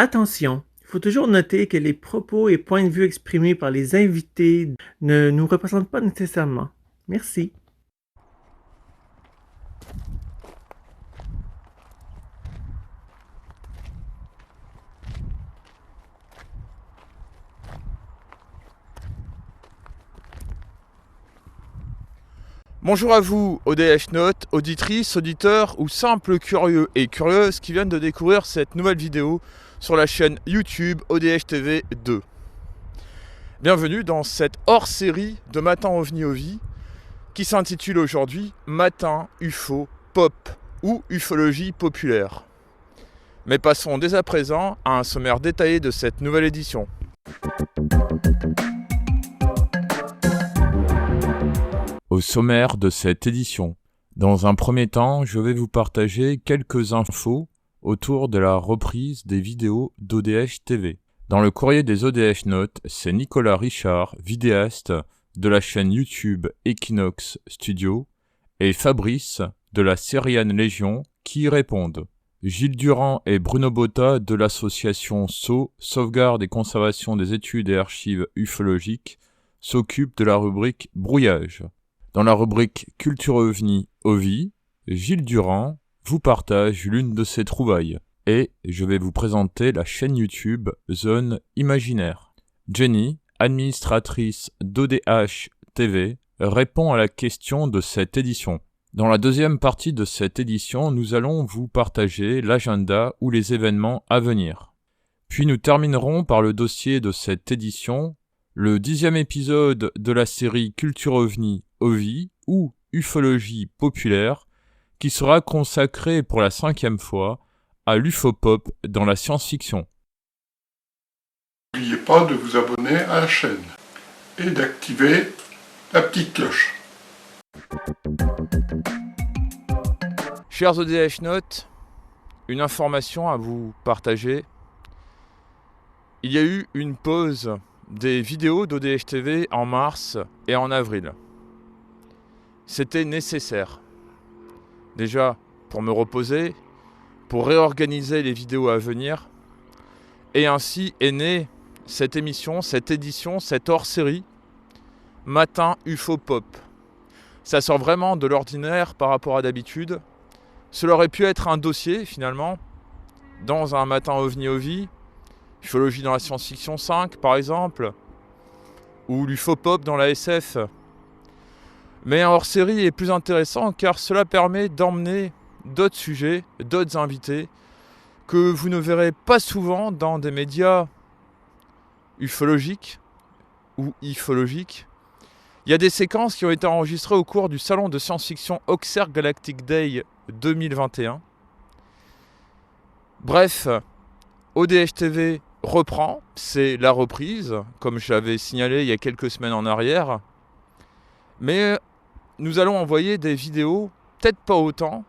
Attention, il faut toujours noter que les propos et points de vue exprimés par les invités ne nous représentent pas nécessairement. Merci. Bonjour à vous, ODH Note, auditrices, auditeurs ou simples curieux et curieuses qui viennent de découvrir cette nouvelle vidéo sur la chaîne YouTube ODH TV 2. Bienvenue dans cette hors-série de Matin OVNI OVI qui s'intitule aujourd'hui Matin UFO Pop ou ufologie populaire. Mais passons dès à présent à un sommaire détaillé de cette nouvelle édition. Au sommaire de cette édition, dans un premier temps, je vais vous partager quelques infos autour de la reprise des vidéos d'ODH TV. Dans le courrier des ODH Notes, c'est Nicolas Richard, vidéaste de la chaîne YouTube Equinox Studio, et Fabrice de la Syriane Légion qui y répondent. Gilles Durand et Bruno Botta de l'association SO, Sauvegarde et Conservation des études et archives ufologiques, s'occupent de la rubrique Brouillage. Dans la rubrique Culture OVNI OVI, Gilles Durand vous partage l'une de ses trouvailles et je vais vous présenter la chaîne YouTube Zone Imaginaire. Jenny, administratrice d'ODH TV, répond à la question de cette édition. Dans la deuxième partie de cette édition, nous allons vous partager l'agenda ou les événements à venir. Puis nous terminerons par le dossier de cette édition, le 10e épisode de la série Culture OVNI OVI ou ufologie populaire qui sera consacré pour la 5e fois à l'ufopop dans la science-fiction. N'oubliez pas de vous abonner à la chaîne et d'activer la petite cloche. Chers ODH Notes, une information à vous partager. Il y a eu une pause des vidéos d'ODH TV en mars et en avril. C'était nécessaire. Déjà, pour me reposer, pour réorganiser les vidéos à venir, et ainsi est née cette émission, cette édition, cette hors-série, Matin UFO Pop. Ça sort vraiment de l'ordinaire par rapport à d'habitude. Cela aurait pu être un dossier, finalement, dans un Matin OVNI OVI, ufologie dans la science-fiction 5, par exemple, ou l'UFO Pop dans la SF. Mais un hors-série est plus intéressant car cela permet d'emmener d'autres sujets, d'autres invités que vous ne verrez pas souvent dans des médias ufologiques ou ifologiques. Il y a des séquences qui ont été enregistrées au cours du salon de science-fiction Auxerre Galactic Day 2021. Bref, ODH TV reprend, c'est la reprise, comme je l'avais signalé il y a quelques semaines en arrière. Mais nous allons envoyer des vidéos, peut-être pas autant,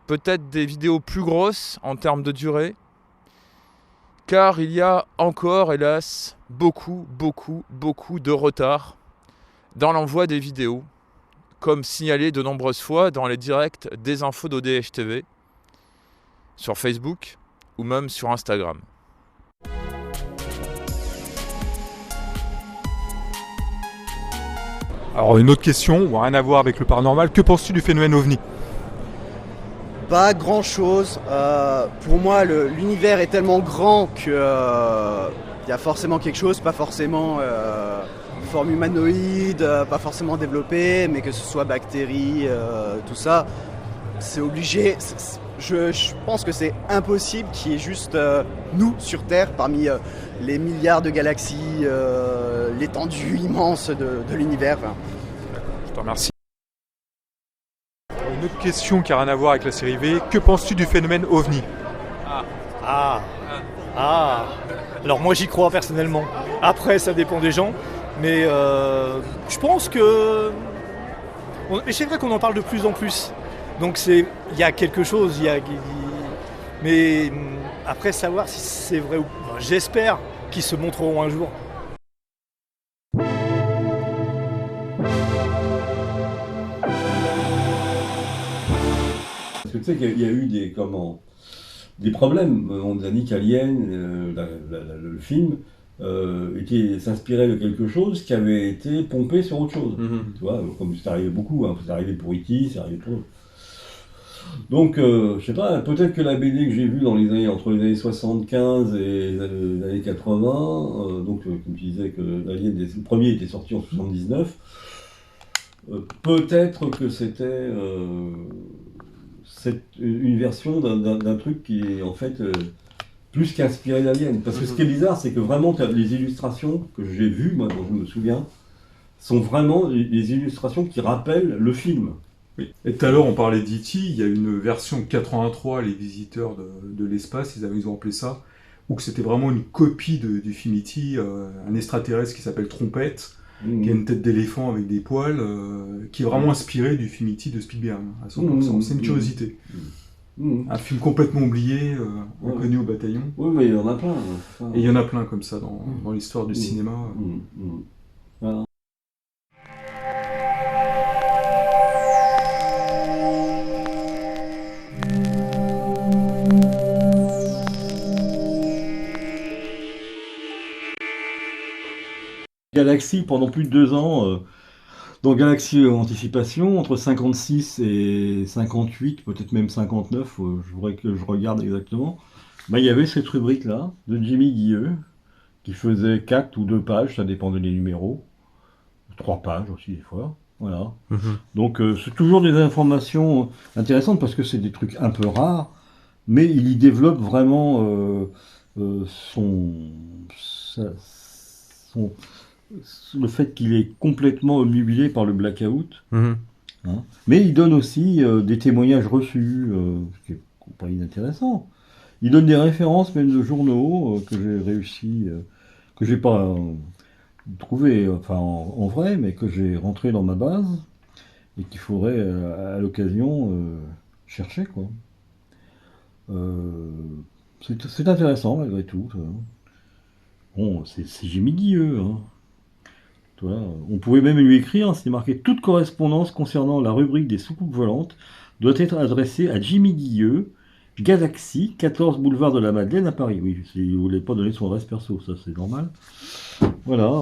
peut-être des vidéos plus grosses en termes de durée, car il y a encore, hélas, beaucoup de retard dans l'envoi des vidéos, comme signalé de nombreuses fois dans les directs des infos d'ODH TV, sur Facebook ou même sur Instagram. Alors une autre question, rien à voir avec le paranormal, que penses-tu du phénomène OVNI ? Pas grand chose. Pour moi, l'univers est tellement grand que y a forcément quelque chose, pas forcément forme humanoïde, pas forcément développée, mais que ce soit bactéries, tout ça, c'est obligé. Je pense que c'est impossible qu'il y ait juste nous sur Terre parmi les milliards de galaxies, l'étendue immense de l'univers. Enfin. Je te remercie. Une autre question qui n'a rien à voir avec la série V, que penses-tu du phénomène OVNI ? Alors moi j'y crois personnellement. Après ça dépend des gens, mais je pense que... Et c'est vrai qu'on en parle de plus en plus. Donc il y a quelque chose, mais après savoir si c'est vrai ou pas, j'espère qu'ils se montreront un jour. Parce que tu sais qu'il y a eu des des problèmes. On nous a dit qu'Alien, le film, s'inspirait de quelque chose qui avait été pompé sur autre chose. Tu vois, comme c'est arrivé beaucoup, hein, c'est arrivé pour E.T., c'est arrivé pour... Donc, je sais pas, peut-être que la BD que j'ai vue entre les années 75 et les années 80, comme tu disais que le premier était sorti en 79, peut-être que c'était une version d'un truc qui est en fait plus qu'inspiré d'Alien. Parce que ce qui est bizarre, c'est que vraiment les illustrations que j'ai vues, moi dont je me souviens, sont vraiment les illustrations qui rappellent le film. Oui. Et tout à l'heure, on parlait d'E.T., il y a une version 83, Les Visiteurs de l'espace, ils ont appelé ça, où que c'était vraiment une copie du film E.T., un extraterrestre qui s'appelle Trompette, qui a une tête d'éléphant avec des poils, qui est vraiment inspiré du film E.T. de Spielberg, à 100%. C'est une curiosité. Un film complètement oublié, inconnu au bataillon. Oui, mais il y en a plein. Et il y en a plein comme ça dans l'histoire du cinéma. Voilà. Galaxy pendant plus de 2 ans, dans Galaxy Anticipation, entre 56 et 58, peut-être même 59, je voudrais que je regarde exactement, il y avait cette rubrique-là, de Jimmy Guilleux, qui faisait 4 ou 2 pages, ça dépendait des numéros, 3 pages aussi des fois, voilà. Donc c'est toujours des informations intéressantes, parce que c'est des trucs un peu rares, mais il y développe vraiment le fait qu'il est complètement obnubilé par le blackout. Hein. Mais il donne aussi des témoignages reçus, ce qui est pas inintéressant. Il donne des références même de journaux que j'ai réussi, que j'ai pas trouvé en vrai, mais que j'ai rentré dans ma base et qu'il faudrait à l'occasion chercher, quoi. C'est intéressant malgré tout. Ça. Bon, c'est Jimmy Guilleux, hein. On pouvait même lui écrire, c'était marqué « Toute correspondance concernant la rubrique des soucoupes volantes doit être adressée à Jimmy Guilleux, Galaxy, 14 boulevard de la Madeleine à Paris. » Oui, il ne voulait pas donner son adresse perso, ça c'est normal. Voilà.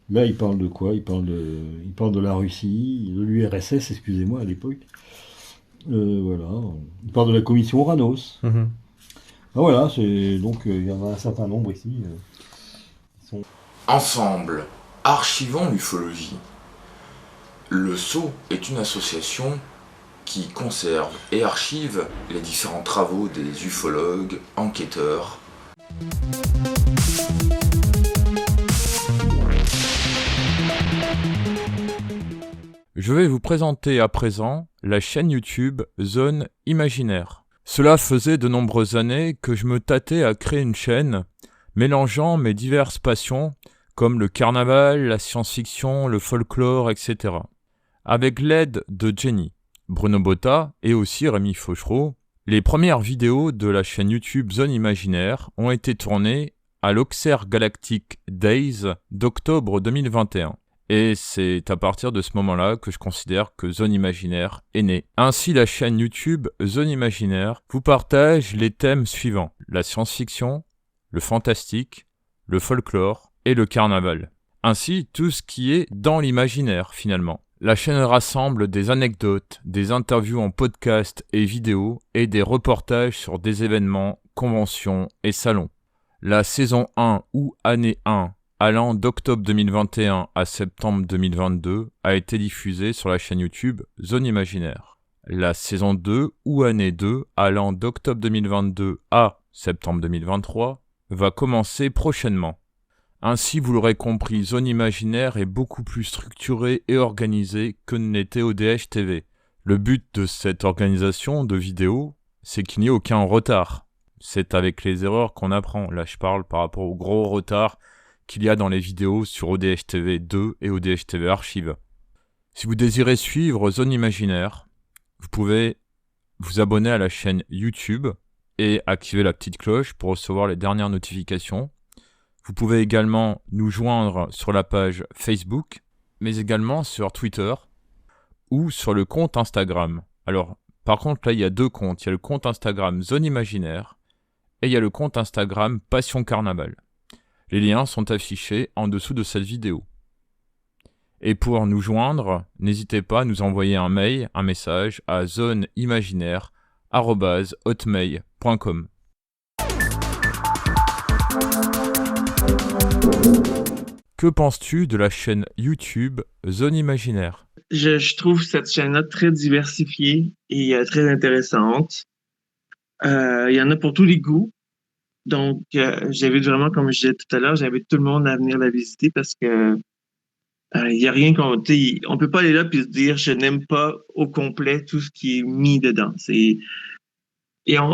Là, il parle de quoi ? Il parle de la Russie, de l'URSS, excusez-moi, à l'époque. Voilà. Il parle de la commission Oranos. Voilà, donc il y en a un certain nombre ici. Ensemble, archivons l'ufologie. Le Sceau est une association qui conserve et archive les différents travaux des ufologues, enquêteurs. Je vais vous présenter à présent la chaîne YouTube Zone Imaginaire. Cela faisait de nombreuses années que je me tâtais à créer une chaîne mélangeant mes diverses passions comme le carnaval, la science-fiction, le folklore, etc. Avec l'aide de Jenny, Bruno Botta et aussi Rémi Fauchereau, les premières vidéos de la chaîne YouTube Zone Imaginaire ont été tournées à l'Auxerre Galactic Days d'octobre 2021. Et c'est à partir de ce moment-là que je considère que Zone Imaginaire est née. Ainsi, la chaîne YouTube Zone Imaginaire vous partage les thèmes suivants: la science-fiction, le fantastique, le folklore et le carnaval. Ainsi, tout ce qui est dans l'imaginaire finalement. La chaîne rassemble des anecdotes, des interviews en podcast et vidéo et des reportages sur des événements, conventions et salons. La saison 1 ou année 1 allant d'octobre 2021 à septembre 2022 a été diffusée sur la chaîne YouTube Zone Imaginaire. La saison 2 ou année 2 allant d'octobre 2022 à septembre 2023 va commencer prochainement. Ainsi, vous l'aurez compris, Zone Imaginaire est beaucoup plus structurée et organisée que ne l'était ODH TV. Le but de cette organisation de vidéos, c'est qu'il n'y ait aucun retard. C'est avec les erreurs qu'on apprend. Là, je parle par rapport au gros retard qu'il y a dans les vidéos sur ODH TV 2 et ODH TV Archive. Si vous désirez suivre Zone Imaginaire, vous pouvez vous abonner à la chaîne YouTube et activer la petite cloche pour recevoir les dernières notifications. Vous pouvez également nous joindre sur la page Facebook, mais également sur Twitter ou sur le compte Instagram. Alors, Par contre, là, il y a 2 comptes. Il y a le compte Instagram Zone Imaginaire et il y a le compte Instagram Passion Carnaval. Les liens sont affichés en dessous de cette vidéo. Et pour nous joindre, n'hésitez pas à nous envoyer un message à zoneimaginaire@hotmail.com. Que penses-tu de la chaîne YouTube Zone Imaginaire? Je trouve cette chaîne-là très diversifiée et très intéressante. Il y en a pour tous les goûts. Donc, j'invite vraiment, comme je disais tout à l'heure, j'invite tout le monde à venir la visiter parce que il y a rien on peut pas aller là puis se dire je n'aime pas au complet tout ce qui est mis dedans.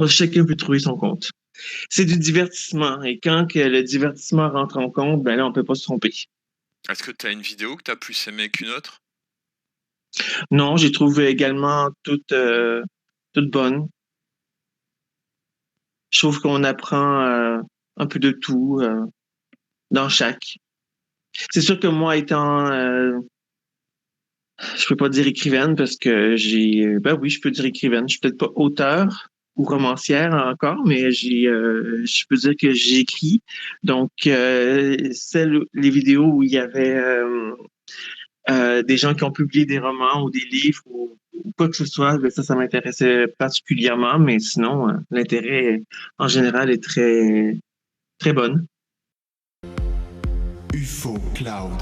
Chacun peut trouver son compte. C'est du divertissement et quand que le divertissement rentre en compte, ben là on peut pas se tromper. Est-ce que tu as une vidéo que tu as plus aimée qu'une autre? Non, j'ai trouvé également toutes bonnes. Je trouve qu'on apprend un peu de tout dans chaque. C'est sûr que moi, étant, je peux pas dire écrivaine parce que ben oui, je peux dire écrivaine. Je suis peut-être pas auteur ou romancière encore, mais je peux dire que j'écris. Donc, les vidéos où il y avait des gens qui ont publié des romans ou des livres ou quoi que ce soit, ben ça m'intéressait particulièrement, mais sinon, l'intérêt en général est très, très bonne. UFO Cloud.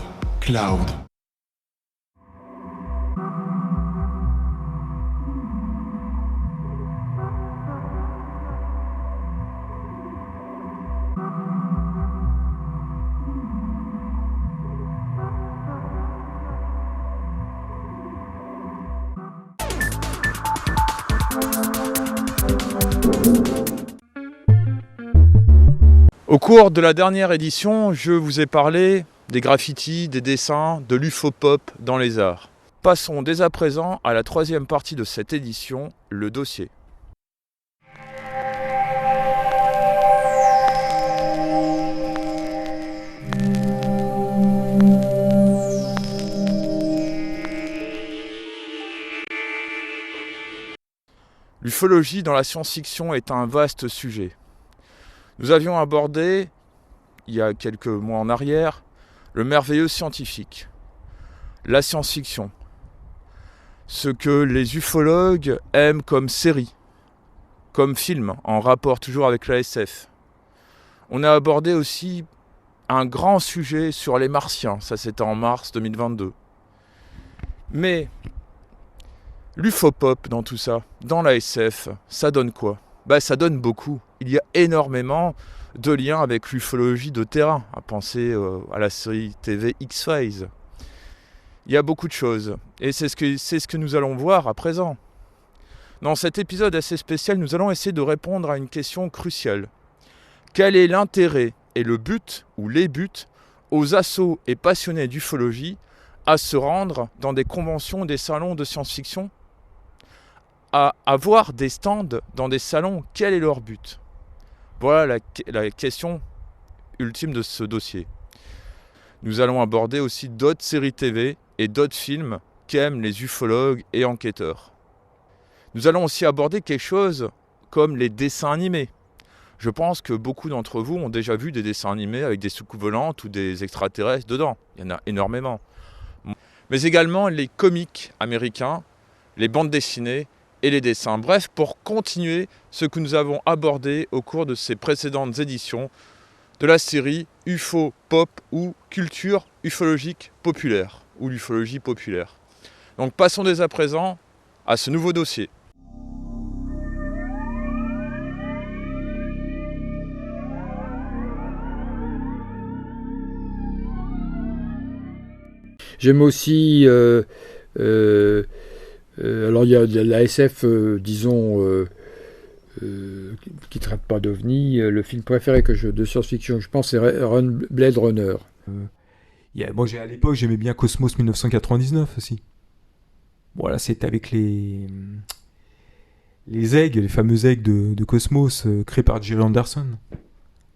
Au cours de la dernière édition, je vous ai parlé des graffitis, des dessins, de l'ufopop dans les arts. Passons dès à présent à la 3e partie de cette édition, le dossier. L'ufologie dans la science-fiction est un vaste sujet. Nous avions abordé, il y a quelques mois en arrière, le merveilleux scientifique, la science-fiction, ce que les ufologues aiment comme série, comme film, en rapport toujours avec la SF. On a abordé aussi un grand sujet sur les martiens, ça c'était en mars 2022. Mais l'ufopop dans tout ça, dans la SF, ça donne quoi? Ça donne beaucoup. Il y a énormément de liens avec l'ufologie de terrain, à penser à la série TV X-Files. Il y a beaucoup de choses, et c'est ce que nous allons voir à présent. Dans cet épisode assez spécial, nous allons essayer de répondre à une question cruciale. Quel est l'intérêt et le but, ou les buts, aux assos et passionnés d'ufologie à se rendre dans des conventions, des salons de science-fiction? À avoir des stands dans des salons, quel est leur but? Voilà la question ultime de ce dossier. Nous allons aborder aussi d'autres séries TV et d'autres films qu'aiment les ufologues et enquêteurs. Nous allons aussi aborder quelque chose comme les dessins animés. Je pense que beaucoup d'entre vous ont déjà vu des dessins animés avec des soucoupes volantes ou des extraterrestres dedans. Il y en a énormément. Mais également les comics américains, les bandes dessinées et les dessins. Bref, pour continuer ce que nous avons abordé au cours de ces précédentes éditions de la série UFO Pop ou Culture ufologique populaire ou l'ufologie populaire. Donc passons dès à présent à ce nouveau dossier. J'aime aussi alors il y a de la SF, disons, qui traite pas d'OVNI. Le film préféré de science-fiction, je pense, c'est Blade Runner. Moi, à l'époque, j'aimais bien Cosmos 1999 aussi. Voilà, c'était avec les aigles, les fameux aigles de Cosmos, créés par Jerry Anderson.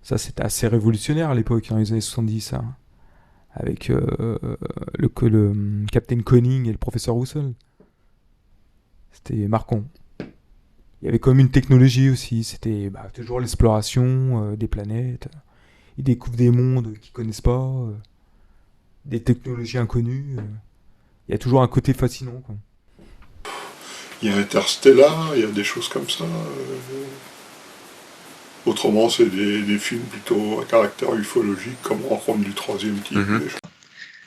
Ça, c'était assez révolutionnaire à l'époque, dans les années 70, hein, avec le Captain Conning et le professeur Russell. C'était marquant. Il y avait comme une technologie aussi, c'était toujours l'exploration des planètes. Ils découvrent des mondes qu'ils connaissent pas, des technologies inconnues. Il y a toujours un côté fascinant, quoi. Il y a Interstellar, il y a des choses comme ça. Autrement, c'est des films plutôt à caractère ufologique, comme Rencontre du troisième type.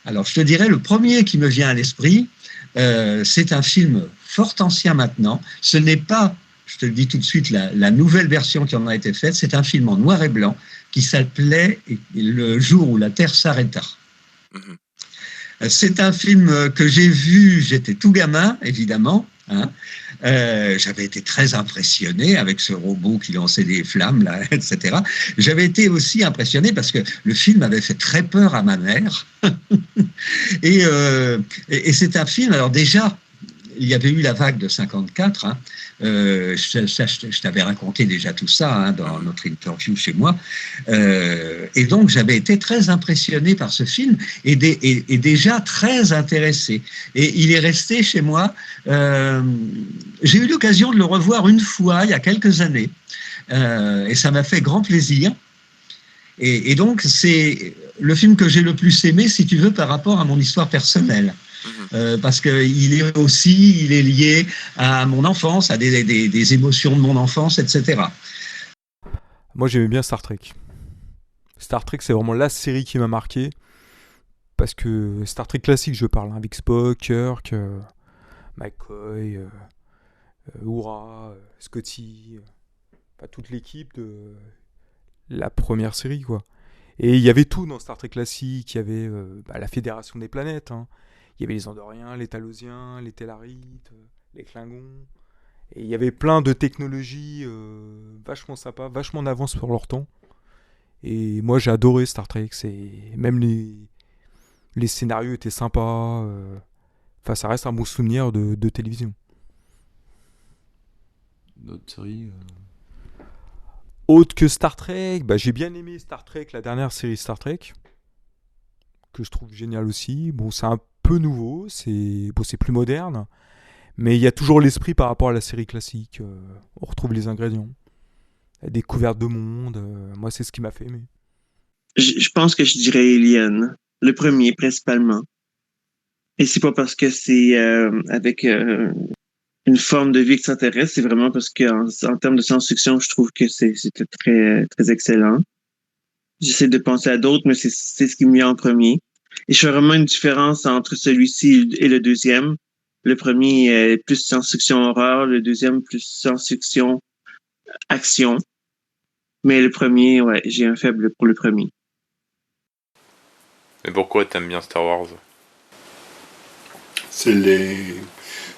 Alors, je te dirais, le premier qui me vient à l'esprit, c'est un film fort ancien maintenant. Ce n'est pas, je te le dis tout de suite, la nouvelle version qui en a été faite. C'est un film en noir et blanc qui s'appelait Le jour où la Terre s'arrêta. C'est un film que j'ai vu, j'étais tout gamin, évidemment. J'avais été très impressionné avec ce robot qui lançait des flammes, là, etc. J'avais été aussi impressionné parce que le film avait fait très peur à ma mère. et c'est un film, alors déjà, il y avait eu la vague de 54. Je t'avais raconté déjà tout ça dans notre interview chez moi. Et donc, j'avais été très impressionné par ce film et déjà très intéressé. Et il est resté chez moi. J'ai eu l'occasion de le revoir une fois, il y a quelques années. Et ça m'a fait grand plaisir. Et donc, c'est le film que j'ai le plus aimé, si tu veux, par rapport à mon histoire personnelle. Parce qu'il est lié à mon enfance, à des émotions de mon enfance, etc. Moi, j'aimais bien Star Trek. Star Trek, c'est vraiment la série qui m'a marqué. Parce que Star Trek classique, je parle, avec Spock, Kirk, McCoy, Uhura, Scotty, toute l'équipe de la première série, quoi. Et il y avait tout dans Star Trek classique. Il y avait la Fédération des planètes, Il y avait les Andoriens, les Talosiens, les Tellarites, les Klingons. Et il y avait plein de technologies vachement sympas, vachement en avance sur leur temps. Et moi, j'ai adoré Star Trek. Même les scénarios étaient sympas. Ça reste un bon souvenir de télévision. D'autres séries Autre que Star Trek, j'ai bien aimé Star Trek, la dernière série Star Trek, que je trouve géniale aussi. Bon, c'est un peu nouveau, c'est plus moderne, mais il y a toujours l'esprit par rapport à la série classique. On retrouve les ingrédients, la découverte de monde. Moi, c'est ce qui m'a fait aimer. Je pense que je dirais Alien, le premier principalement. Et c'est pas parce que c'est avec une forme de vie extraterrestre, c'est vraiment parce que en termes de science-fiction, je trouve que c'était très très excellent. J'essaie de penser à d'autres, mais c'est ce qui me vient en premier. Et je fais vraiment une différence entre celui-ci et le deuxième. Le premier est plus science-fiction horreur, le deuxième plus science-fiction action. Mais le premier, ouais, j'ai un faible pour le premier. Et pourquoi t'aimes bien Star Wars ?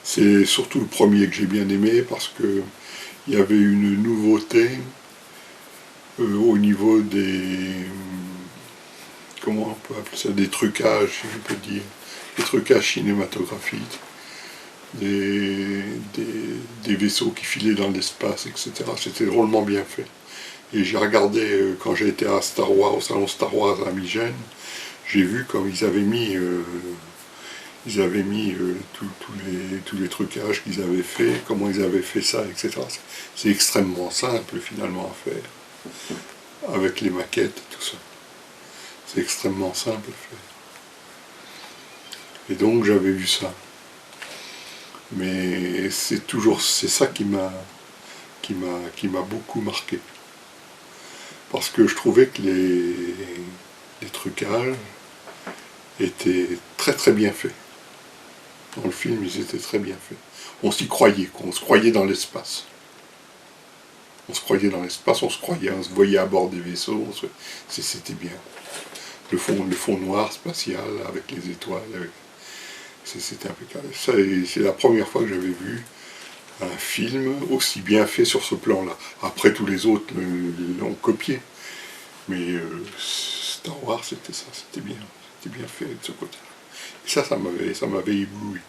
C'est surtout le premier que j'ai bien aimé parce que il y avait une nouveauté au niveau comment on peut appeler ça, des trucages, si je peux dire, des trucages cinématographiques, des vaisseaux qui filaient dans l'espace, etc. C'était drôlement bien fait. Et j'ai regardé, quand j'ai été au salon Star Wars à Migène, j'ai vu comme ils avaient mis tous les trucages qu'ils avaient fait, comment ils avaient fait ça, etc. C'est extrêmement simple finalement à faire, avec les maquettes et tout ça. C'est extrêmement simple à faire. Et donc j'avais vu ça. Mais c'est ça qui m'a beaucoup marqué. Parce que je trouvais que les trucages étaient très très bien faits. Dans le film, ils étaient très bien faits. On s'y croyait, on se croyait dans l'espace. On se croyait dans l'espace, on se voyait à bord des vaisseaux, c'était bien. Le fond noir spatial avec les étoiles, c'était impeccable. C'est la première fois que j'avais vu un film aussi bien fait sur ce plan-là. Après, tous les autres l'ont copié. Mais Star Wars, c'était ça, c'était bien fait de ce côté-là. Et ça m'avait ébloui.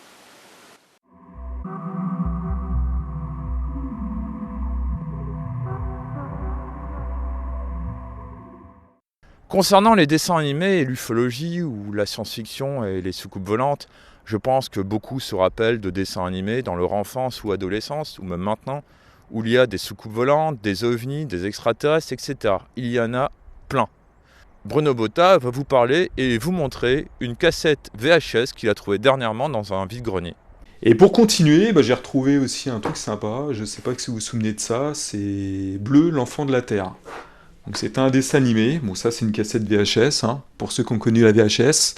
Concernant les dessins animés et l'ufologie ou la science-fiction et les soucoupes volantes, je pense que beaucoup se rappellent de dessins animés dans leur enfance ou adolescence, ou même maintenant, où il y a des soucoupes volantes, des ovnis, des extraterrestres, etc. Il y en a plein. Bruno Botta va vous parler et vous montrer une cassette VHS qu'il a trouvée dernièrement dans un vide-grenier. Et pour continuer, j'ai retrouvé aussi un truc sympa, je ne sais pas si vous vous souvenez de ça, c'est Bleu, l'enfant de la Terre. Donc c'est un dessin animé, bon ça c'est une cassette VHS, pour ceux qui ont connu la VHS.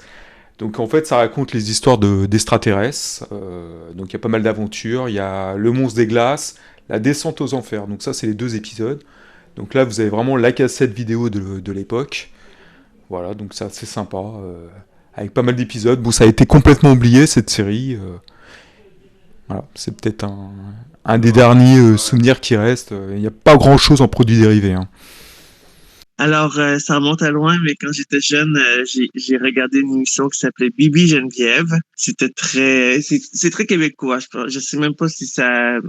Donc en fait ça raconte les histoires d'extraterrestres, donc il y a pas mal d'aventures, il y a le monstre des glaces, la descente aux enfers, donc ça c'est les 2 épisodes. Donc là vous avez vraiment la cassette vidéo de l'époque, voilà, donc c'est assez sympa, avec pas mal d'épisodes. Bon ça a été complètement oublié cette série, voilà, c'est peut-être un des derniers souvenirs qui restent, il n'y a pas grand chose en produits dérivés. Alors, ça remonte à loin, mais quand j'étais jeune, j'ai regardé une émission qui s'appelait Bibi Geneviève. C'est très québécois. Je sais même pas si ça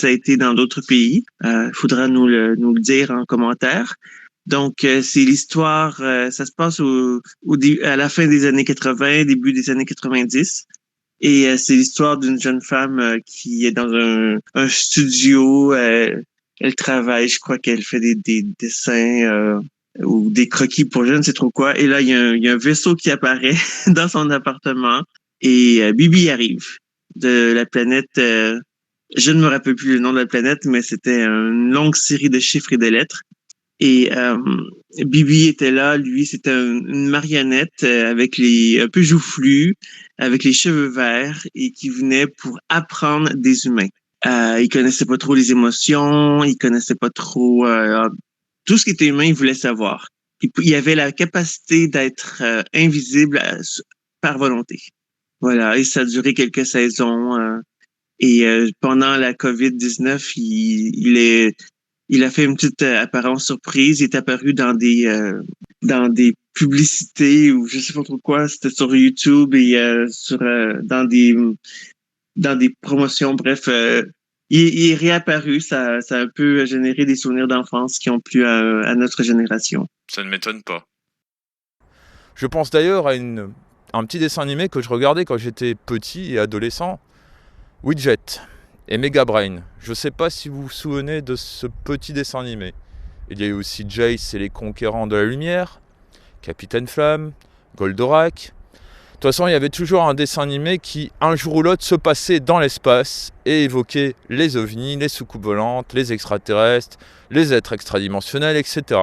a été dans d'autres pays. Faudra nous le dire en commentaire. Donc, c'est l'histoire, ça se passe à la fin des années 80, début des années 90. Et c'est l'histoire d'une jeune femme qui est dans un studio. Elle travaille, je crois qu'elle fait des dessins ou des croquis pour je ne sais trop quoi. Et là, il y a un vaisseau qui apparaît dans son appartement et Bibi arrive de la planète. Je ne me rappelle plus le nom de la planète, mais c'était une longue série de chiffres et de lettres. Et Bibi était là, lui, c'était une marionnette avec un peu joufflu, avec les cheveux verts et qui venait pour apprendre des humains. Il connaissait pas trop les émotions, il connaissait pas trop tout ce qui était humain, il voulait savoir. Il avait la capacité d'être invisible par volonté. Voilà, et ça a duré quelques saisons. Et pendant la COVID-19, il a fait une petite apparence surprise. Il est apparu dans des publicités ou je sais pas trop quoi. C'était sur YouTube et dans des promotions. Bref, il est réapparu. Ça a un peu généré des souvenirs d'enfance qui ont plu à notre génération. Ça ne m'étonne pas. Je pense d'ailleurs à un petit dessin animé que je regardais quand j'étais petit et adolescent, Widget et Mega Brain. Je ne sais pas si vous vous souvenez de ce petit dessin animé. Il y a eu aussi Jace et les Conquérants de la Lumière, Capitaine Flamme, Goldorak. De toute façon, il y avait toujours un dessin animé qui, un jour ou l'autre, se passait dans l'espace et évoquait les ovnis, les soucoupes volantes, les extraterrestres, les êtres extradimensionnels, etc.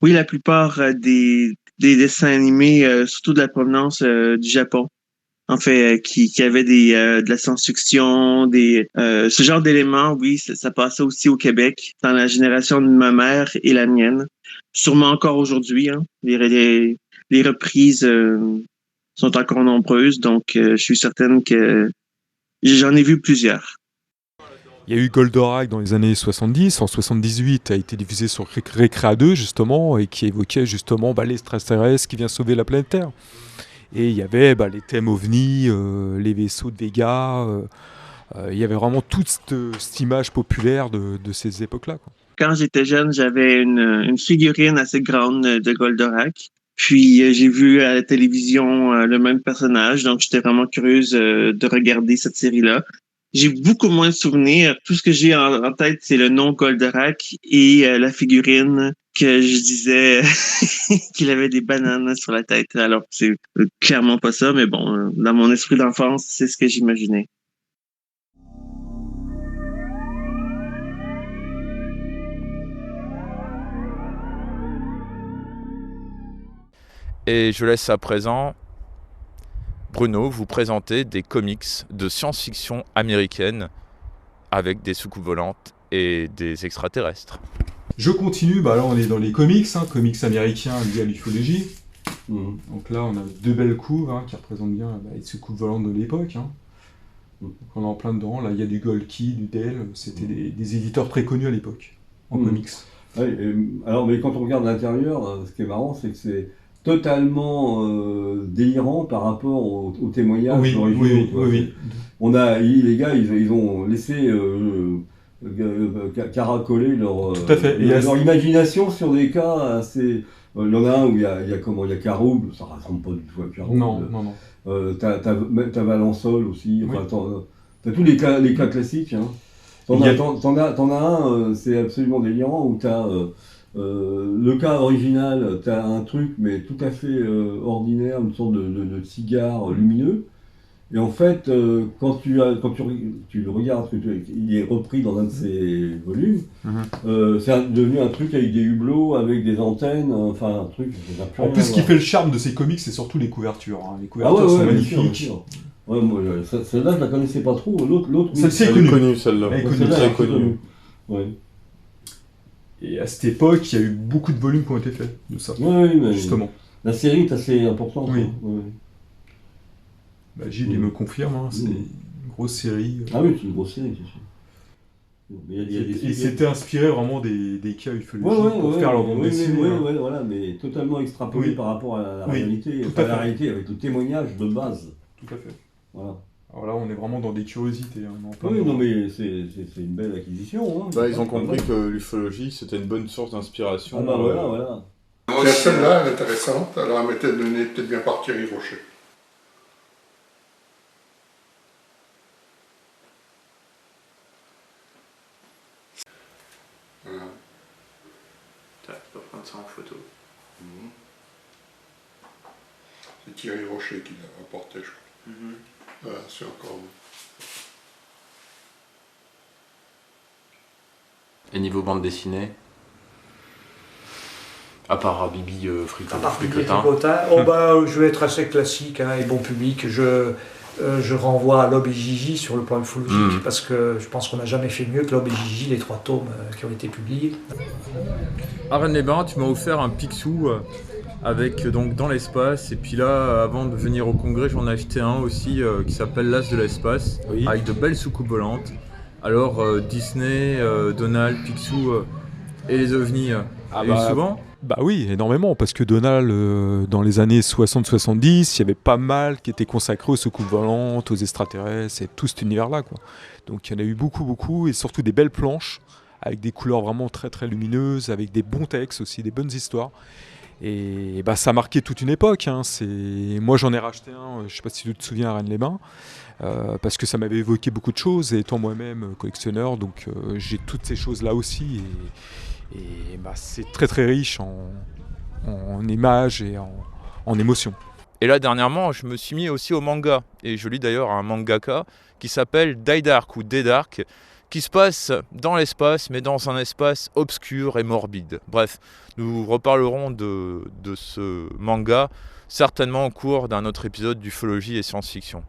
Oui, la plupart des dessins animés, surtout de la provenance du Japon, en fait, qui avaient de la science-fiction, ce genre d'éléments, oui, ça passait aussi au Québec, dans la génération de ma mère et la mienne. Sûrement encore aujourd'hui, les reprises sont encore nombreuses, donc je suis certaine que j'en ai vu plusieurs. Il y a eu Goldorak dans les années 70, en 78 a été diffusé sur Récréa 2 justement, et qui évoquait justement l'extraterrestre qui vient sauver la planète Terre. Et il y avait les thèmes ovnis, les vaisseaux de Vega, il y avait vraiment toute cette image populaire de ces époques-là, quoi. Quand j'étais jeune, j'avais une figurine assez grande de Goldorak. Puis j'ai vu à la télévision le même personnage, donc j'étais vraiment curieuse de regarder cette série-là. J'ai beaucoup moins de souvenirs. Tout ce que j'ai en tête, c'est le nom Goldorak et la figurine que je disais qu'il avait des bananes sur la tête. Alors c'est clairement pas ça, mais bon, dans mon esprit d'enfance, c'est ce que j'imaginais. Et je laisse à présent Bruno vous présenter des comics de science-fiction américaine avec des soucoupes volantes et des extraterrestres. Je continue, là on est dans les comics, comics américains liés à l'ufologie. Donc là on a 2 belles couves qui représentent bien les soucoupes volantes de l'époque. Donc on est en plein dedans, là il y a du Golki, du Dell, c'était des éditeurs très connus à l'époque, en comics. Ouais, mais quand on regarde l'intérieur, ce qui est marrant c'est que c'est totalement délirant par rapport aux témoignages originaux. Oui. Les gars, ils ont laissé caracoler leur imagination sur des cas assez. Il y en a un où il y a Carouble, ça ressemble pas du tout à Carouble. Non. T'as Valençol aussi. Enfin, t'as tous les cas classiques. T'en as un, c'est absolument délirant, où t'as le cas original, t'as un truc, mais tout à fait ordinaire, une sorte de cigare lumineux. Et en fait, quand tu le regardes, il est repris dans un de ses volumes, c'est devenu un truc avec des hublots, avec des antennes, enfin un truc. En plus, ce qui fait le charme de ces comics, c'est surtout les couvertures. Hein. Les couvertures sont magnifiques. Bien sûr. Ouais, moi, celle-là, je la connaissais pas trop. L'autre, celle-ci est connue, celle-là. Elle est très connue. Ouais. Et à cette époque, il y a eu beaucoup de volumes qui ont été faits de ça. Oui, mais justement. La série est assez importante. Oui. Ouais. Bah, Gilles, il me confirme, hein, c'est une grosse série. Ah oui, c'est une grosse série, c'est sûr. Et c'était inspiré vraiment des cas ufologiques pour faire leur bande dessinée. Oui, voilà, mais totalement extrapolé par rapport à la réalité. Enfin, la réalité avec le témoignage de base. Tout à fait. Voilà. Alors là, on est vraiment dans des curiosités. Hein, non, mais c'est une belle acquisition. Hein. Bah, ils ont compris que l'ufologie, c'était une bonne source d'inspiration. Ah bah voilà. Celle-là, elle est intéressante. Alors, elle m'était donnée peut-être bien par Thierry Rocher. Voilà. Tu peux prendre ça en photo. C'est Thierry Rocher qui l'a rapporté, je crois. Voilà, c'est encore bon. Et niveau bande dessinée, à part Bibi Fricotin. Je vais être assez classique et bon public. Je renvoie à Lob et Gigi sur le plan ufologique parce que je pense qu'on n'a jamais fait mieux que Lob et Gigi, les 3 tomes qui ont été publiés. À Rennes-les-Bains, tu m'as offert un Picsou avec donc dans l'espace, et puis là, avant de venir au congrès, j'en ai acheté un aussi qui s'appelle l'As de l'espace, avec de belles soucoupes volantes. Alors Disney, Donald, Picsou et les ovnis, souvent. Bah oui, énormément, parce que Donald, dans les années 60-70, il y avait pas mal qui était consacré aux soucoupes volantes, aux extraterrestres, et tout cet univers-là, quoi. Donc il y en a eu beaucoup, et surtout des belles planches, avec des couleurs vraiment très très lumineuses, avec des bons textes aussi, des bonnes histoires. Et bah, ça a marqué toute une époque. Hein. Moi j'en ai racheté un, je sais pas si tu te souviens, à Rennes-les-Bains, parce que ça m'avait évoqué beaucoup de choses, et étant moi-même collectionneur, donc j'ai toutes ces choses-là aussi. Et bah, c'est très très riche en images et en émotions. Et là dernièrement, je me suis mis aussi au manga. Et je lis d'ailleurs un mangaka qui s'appelle Daidark ou Dedark, qui se passe dans l'espace, mais dans un espace obscur et morbide. Bref, nous reparlerons de ce manga certainement au cours d'un autre épisode d'ufologie et science-fiction.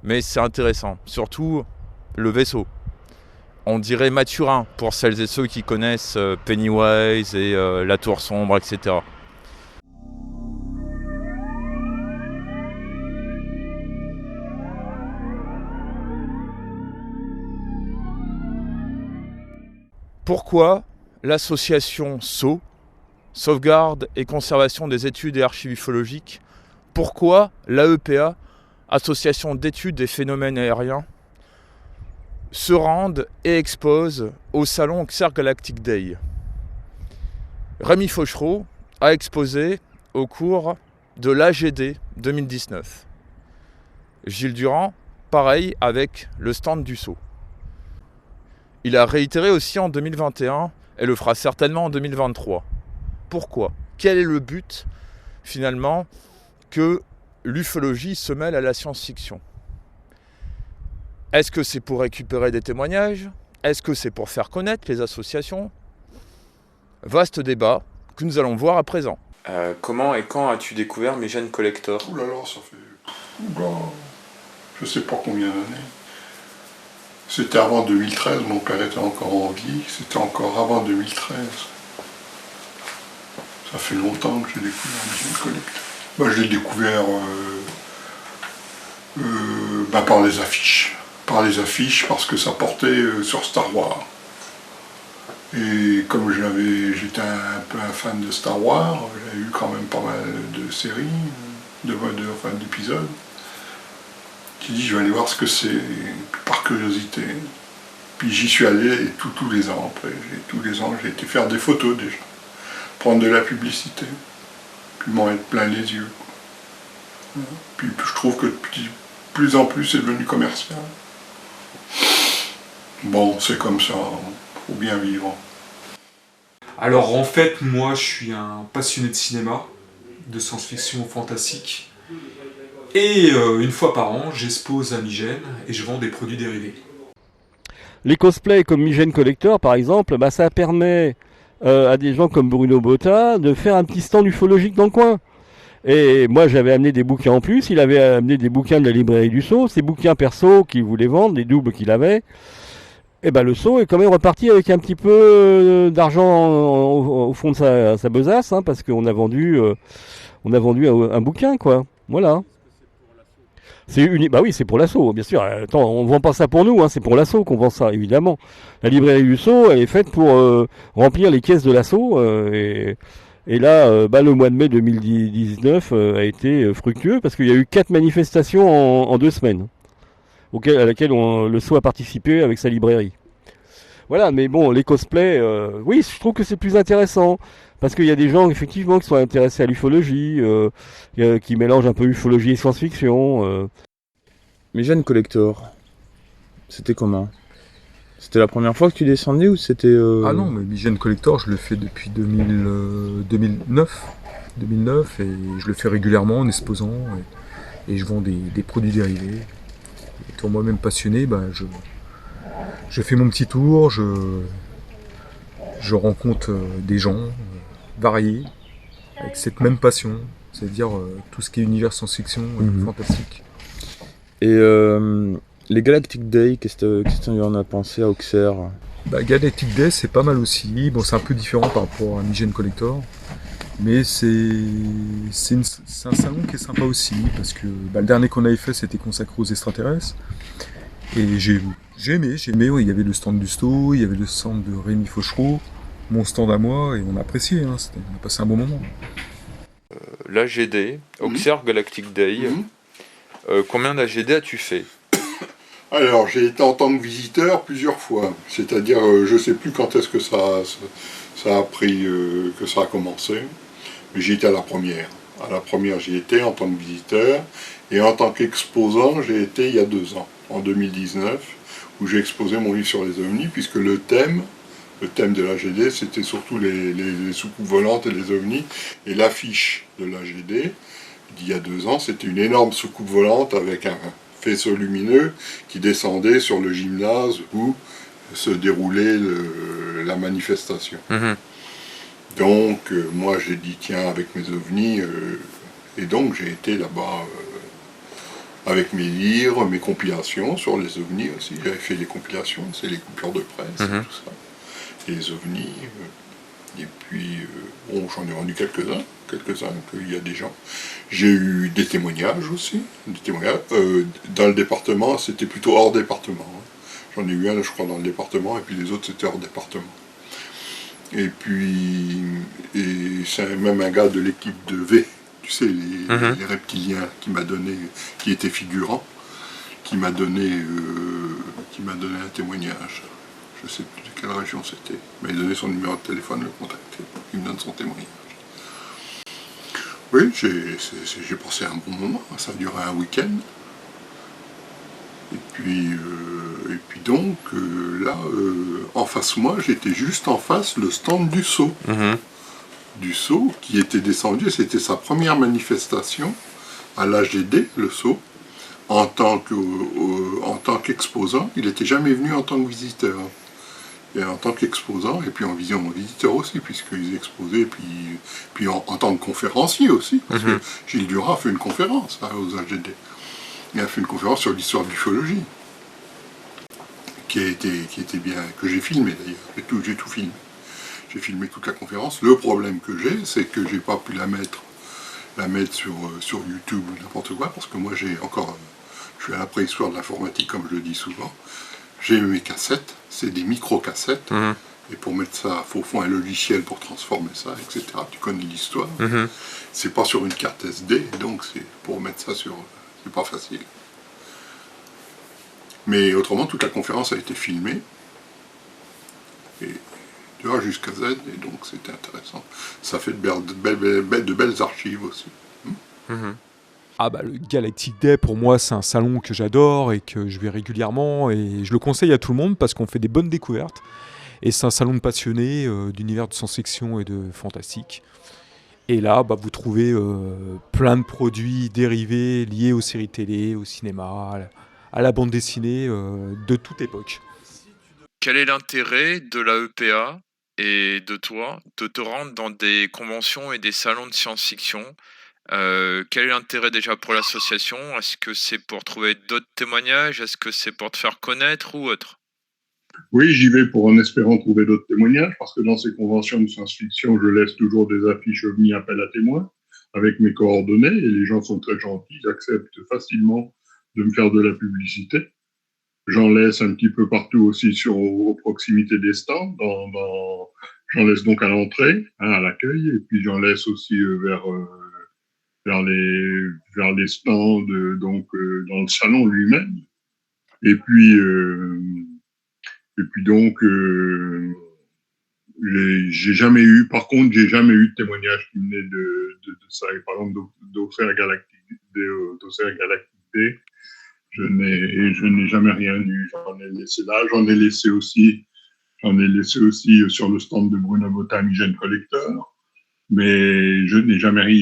Mais c'est intéressant, surtout le vaisseau. On dirait Mathurin pour celles et ceux qui connaissent Pennywise et la Tour Sombre, etc. Pourquoi l'association SO, Sauvegarde et Conservation des études et archives ufologiques, pourquoi l'AEPA, Association d'études des phénomènes aériens, se rendent et exposent au salon XER Galactic Day? Rémi Fauchereau a exposé au cours de l'AGD 2019. Gilles Durand, pareil avec le stand du SO. Il a réitéré aussi en 2021 et le fera certainement en 2023. Pourquoi ? Quel est le but, finalement, que l'ufologie se mêle à la science-fiction ? Est-ce que c'est pour récupérer des témoignages ? Est-ce que c'est pour faire connaître les associations ? Vaste débat que nous allons voir à présent. Comment et quand as-tu découvert Mégane Collector ? Ouh là là, ça fait... je sais pas combien d'années. C'était avant 2013, mon père était encore en vie, c'était encore avant 2013. Ça fait longtemps que j'ai découvert Mégane Collector. Je l'ai découvert par les affiches. Par les affiches, parce que ça portait sur Star Wars. Et comme j'étais un peu un fan de Star Wars, j'ai eu quand même pas mal de séries, d'épisodes. J'ai dit, je vais aller voir ce que c'est, par curiosité. Puis j'y suis allé tous les ans après. Tous les ans, j'ai été faire des photos déjà, prendre de la publicité, puis m'en être plein les yeux. Puis je trouve que de plus en plus, c'est devenu commercial. Bon, c'est comme ça, faut bien vivre. Alors en fait, moi je suis un passionné de cinéma, de science-fiction fantastique. Et une fois par an, j'expose à Migène et je vends des produits dérivés. Les cosplays comme Migène Collector par exemple, bah, ça permet à des gens comme Bruno Botta de faire un petit stand ufologique dans le coin. Et moi j'avais amené des bouquins en plus, il avait amené des bouquins de la librairie du Sceau, ces bouquins perso qu'il voulait vendre, les doubles qu'il avait. Et ben le Sceau est quand même reparti avec un petit peu d'argent au fond de sa besace, hein, parce qu'on a vendu un bouquin, quoi. Voilà. Bah oui, c'est pour l'assaut, bien sûr. Attends, on vend pas ça pour nous, hein, c'est pour l'assaut qu'on vend ça, évidemment. La librairie du Sceau, elle est faite pour remplir les caisses de l'assaut. Et là, le mois de mai 2019 a été fructueux parce qu'il y a eu 4 manifestations en 2 semaines, à laquelle le Sceau a participé avec sa librairie. Voilà, mais bon, les cosplays, oui, je trouve que c'est plus intéressant. Parce qu'il y a des gens, effectivement, qui sont intéressés à l'ufologie, qui mélangent un peu ufologie et science-fiction. Migène Collector, c'était comment? C'était la première fois que tu descendais ou c'était... Ah non, mais Migène Collector, je le fais depuis 2009 et je le fais régulièrement en exposant et je vends des produits dérivés. Étant moi-même passionné, je fais mon petit tour, je rencontre des gens variés avec cette même passion, c'est-à-dire tout ce qui est univers science-fiction fantastique. Et les Galactic Day, qu'est-ce que tu en as pensé à Auxerre? Galactic Day, c'est pas mal aussi. Bon, c'est un peu différent par rapport à Migène Collector, mais c'est un salon qui est sympa aussi parce que le dernier qu'on avait fait, c'était consacré aux extraterrestres. Et j'ai aimé, il y avait le stand du Sceau, il y avait le stand de Rémi Fauchereau, mon stand à moi, et on a apprécié, on a passé un bon moment. L'AGD, Auxerre Galactic Day, combien d'AGD as-tu fait? Alors, j'ai été en tant que visiteur plusieurs fois, c'est-à-dire, je ne sais plus quand est-ce que ça a pris, que ça a commencé, mais j'y étais à la première. À la première, j'y étais en tant que visiteur, et en tant qu'exposant, j'ai été il y a 2 ans, en 2019, où j'ai exposé mon livre sur les ovnis, puisque le thème de l'AGD, c'était surtout les soucoupes volantes et les ovnis, et l'affiche de l'AGD, d'il y a 2 ans, c'était une énorme soucoupe volante avec un faisceau lumineux qui descendait sur le gymnase où se déroulait la manifestation. Donc, moi j'ai dit, tiens, avec mes ovnis, et donc j'ai été là-bas avec mes livres, mes compilations sur les ovnis aussi. J'avais fait des compilations, c'est les coupures de presse, et tout ça. Les ovnis, et puis, bon, j'en ai vendu quelques-uns, qu'il y a des gens. J'ai eu des témoignages aussi, dans le département, c'était plutôt hors département. J'en ai eu un, je crois, dans le département, et puis les autres, c'était hors département. Et puis, c'est même un gars de l'équipe de V, tu sais, les reptiliens, qui m'a donné, qui était figurant, qui m'a donné un témoignage. Je ne sais plus de quelle région c'était. Il m'a donné son numéro de téléphone, le contacter. Il me donne son témoignage. Oui, j'ai passé un bon moment. Ça a duré un week-end. Et puis donc, là, en face moi, j'étais juste en face le stand du Sceau. Du Sceau, qui était descendu. C'était sa première manifestation à l'AGD, le Sceau. En tant qu'exposant. Il n'était jamais venu en tant que visiteur. Et en tant qu'exposant, et puis en visiteur aussi, puisqu'ils exposaient, et puis en tant que conférencier aussi, parce que Gilles Durand a fait une conférence aux AGD. Il a fait une conférence sur l'histoire de l'ufologie, qui était bien, que j'ai filmé d'ailleurs, j'ai tout filmé. J'ai filmé toute la conférence. Le problème que j'ai, c'est que j'ai pas pu la mettre sur YouTube ou n'importe quoi, parce que moi je suis à la préhistoire de l'informatique, comme je le dis souvent. J'ai mes cassettes, c'est des micro-cassettes, et pour mettre ça, il faut un logiciel pour transformer ça, etc. Tu connais l'histoire. C'est pas sur une carte SD, donc pour mettre ça sur... c'est pas facile. Mais autrement, toute la conférence a été filmée, et de A jusqu'à Z, et donc c'était intéressant. Ça fait de belles archives aussi. Ah bah le Galactic Day pour moi c'est un salon que j'adore et que je vais régulièrement et je le conseille à tout le monde parce qu'on fait des bonnes découvertes et c'est un salon de passionnés d'univers de science-fiction et de fantastique. Et là bah, vous trouvez plein de produits dérivés liés aux séries télé, au cinéma, à la bande dessinée de toute époque. Quel est l'intérêt de la EPA et de toi de te rendre dans des conventions et des salons de science-fiction? Quel est l'intérêt déjà pour l'association? Est-ce que c'est pour trouver d'autres témoignages? Est-ce que c'est pour te faire connaître ou autre? Oui, j'y vais en espérant trouver d'autres témoignages, parce que dans ces conventions de science-fiction, je laisse toujours des affiches OVNI appel à témoins avec mes coordonnées, et les gens sont très gentils, ils acceptent facilement de me faire de la publicité. J'en laisse un petit peu partout aussi aux proximités des stands, j'en laisse donc à l'entrée, à l'accueil, et puis j'en laisse aussi vers les stands, donc dans le salon lui-même. Et puis donc, j'ai jamais eu de témoignage qui venait de ça. Et par exemple, d'Océan Galactique D, je n'ai jamais rien eu. J'en ai laissé là. J'en ai laissé aussi sur le stand de Bruno Botta, Migène Collector. Mais il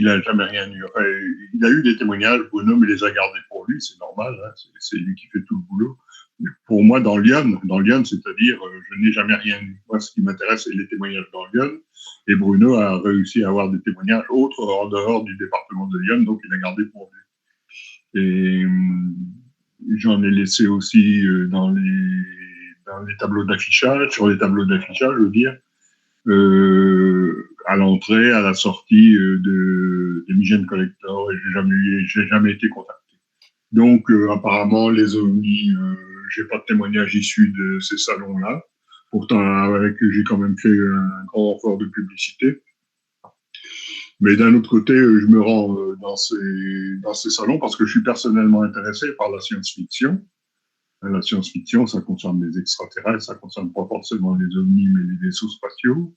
a jamais rien eu. Enfin, il a eu des témoignages, Bruno, mais les a gardés pour lui, c'est normal, hein, c'est lui qui fait tout le boulot. Mais pour moi, dans Lyon, c'est-à-dire, je n'ai jamais rien eu. Moi, ce qui m'intéresse, c'est les témoignages dans Lyon. Et Bruno a réussi à avoir des témoignages autres en dehors du département de Lyon, donc il a gardé pour lui. Et j'en ai laissé aussi dans les tableaux d'affichage, sur les tableaux d'affichage, je veux dire, à l'entrée, à la sortie de Migène Collector, et j'ai jamais été contacté. Donc, apparemment, les OVNI, j'ai pas de témoignage issu de ces salons-là. Pourtant, j'ai quand même fait un grand effort de publicité. Mais d'un autre côté, je me rends dans ces salons parce que je suis personnellement intéressé par la science-fiction. La science-fiction, ça concerne les extraterrestres, ça concerne pas forcément les ovnis, mais les vaisseaux spatiaux.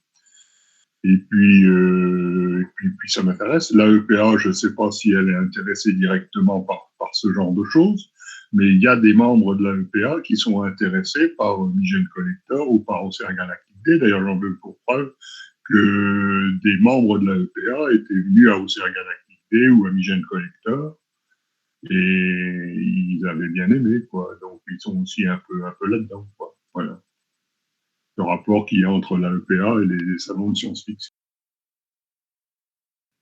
Et puis ça m'intéresse. La EPA, je ne sais pas si elle est intéressée directement par ce genre de choses, mais il y a des membres de la EPA qui sont intéressés par Migène Collector ou par Océan Galactique D. D'ailleurs, j'en veux pour preuve que des membres de la EPA étaient venus à Océan Galactique D ou à Migène Collector. Et ils avaient bien aimé, quoi. Donc, ils sont aussi un peu là-dedans, quoi. Voilà. Le rapport qu'il y a entre la EPA et les salons de science-fiction.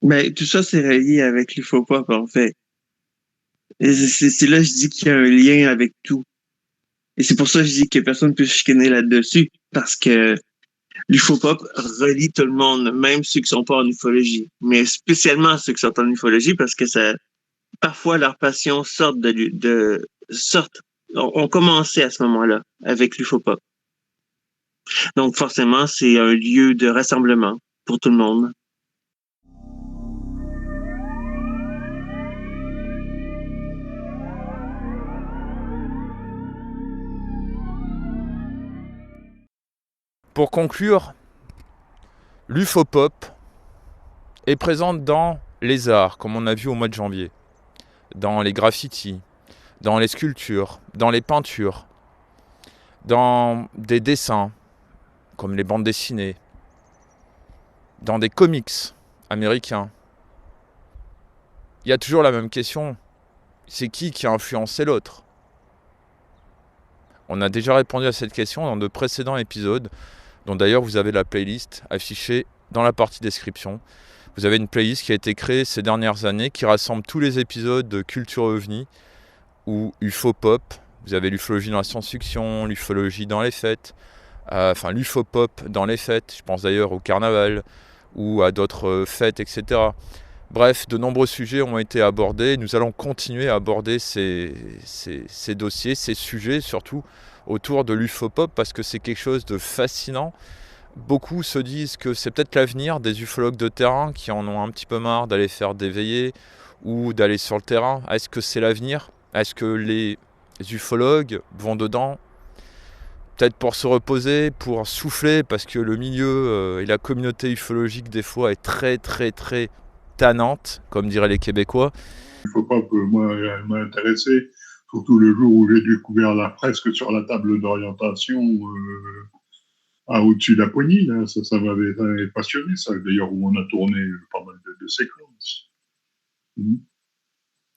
Ben, tout ça, c'est relié avec l'UFOPOP, en fait. Et c'est là que je dis qu'il y a un lien avec tout. Et c'est pour ça que je dis que personne ne peut chicaner là-dessus, parce que l'UFOPOP relie tout le monde, même ceux qui sont pas en ufologie, mais spécialement ceux qui sont en ufologie, parce que parfois leurs passions ont commencé à ce moment-là avec l'UFOPOP. Donc forcément, c'est un lieu de rassemblement pour tout le monde. Pour conclure, l'UFOPOP est présente dans les arts, comme on a vu au mois de janvier, dans les graffitis, dans les sculptures, dans les peintures, dans des dessins, comme les bandes dessinées, dans des comics américains. Il y a toujours la même question, c'est qui a influencé l'autre? On a déjà répondu à cette question dans de précédents épisodes, dont d'ailleurs vous avez la playlist affichée dans la partie description. Vous avez une playlist qui a été créée ces dernières années, qui rassemble tous les épisodes de Culture OVNI ou UFOPOP. Vous avez l'ufologie dans la science-fiction, l'ufologie dans les fêtes, l'UFOPOP dans les fêtes, je pense d'ailleurs au carnaval ou à d'autres fêtes, etc. Bref, de nombreux sujets ont été abordés. Nous allons continuer à aborder ces dossiers, ces sujets surtout autour de l'UFOPOP parce que c'est quelque chose de fascinant. Beaucoup se disent que c'est peut-être l'avenir des ufologues de terrain qui en ont un petit peu marre d'aller faire des veillées ou d'aller sur le terrain. Est-ce que c'est l'avenir? Est-ce que les ufologues vont dedans? Peut-être pour se reposer, pour souffler, parce que le milieu et la communauté ufologique des fois est très très très tannante, comme diraient les Québécois. Il faut pas que moi, elle m'a intéressé, surtout le jour où j'ai découvert la fresque sur la table d'orientation au-dessus d'Apony. Ça m'avait passionné, ça. D'ailleurs, où on a tourné pas mal de séquences.